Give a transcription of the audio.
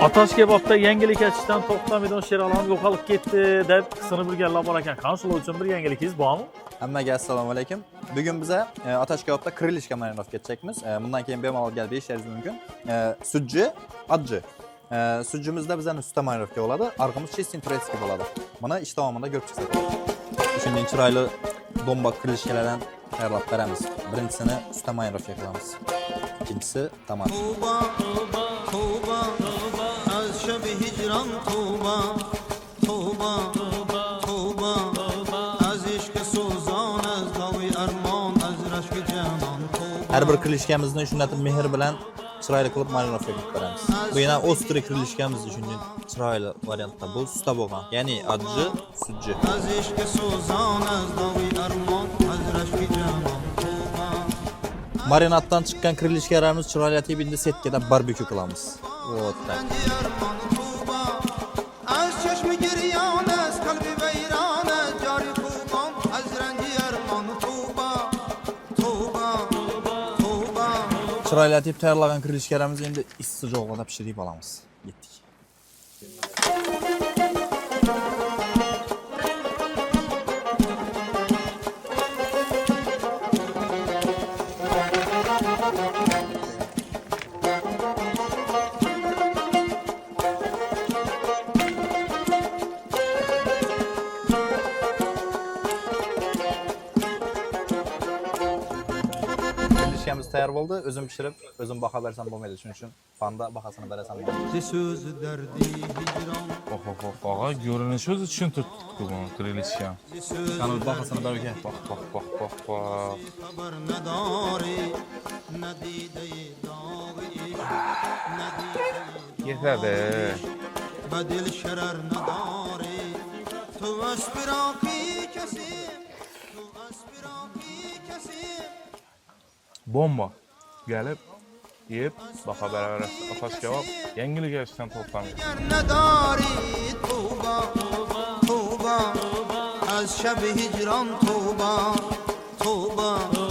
Atash kebabda yangilik açışdan 90 milyon şer alan yo'qolib ketdi deb qisini bilganlar bor ekan. Qancha uchun bir yangiligingiz bormi? Hammaga assalomu alaykum. Bugun biza Atash kebabda krilichka marinovka ketchakmiz. Bundan keyin bemalol kelib yeyishingiz mumkin. Sujji, adji. Sujjimizda bizning usta marinovka bo'ladi. Arqimiz chestin turetskiy bo'ladi. Mana ish davomida ko'rib chiqsak. Shunday chiroyli bomba krilichkalardan tayyorlab beramiz. Birinchisini usta marinovka qilamiz. İkincisi tomat. Her bir krilichkamizni shunday mehr bilan chiroyli qilib marinovka qilib beramiz. Bu yana ostri krilichkamiz shunday chiroyli variantda bu usta bo'lgan. Ya'ni adji, sujji. Marinatdan chiqqan krilichkalarimiz chiroyli etib endi setkada barbekü qilamiz. Вот так. Chiroyli etib tayyorlagan krilichkalarimizni endi issiq joyda pishirib olamiz. Yetdik. Krilichkamiz tayyor bo'ldi. O'zim pishirib, o'zim baho bersam bo'lmaydi. Shuning uchun fanda bahosini berasan. Og'a, ko'rinishi o'zi tushuntiribdi bu krilichka. Qani bahosini berga. Yetadi. Bomba. Gelip, yiyip, baha beraber Atash kebab yangilik açışdan toplamayız. از شب هجران توبه توبه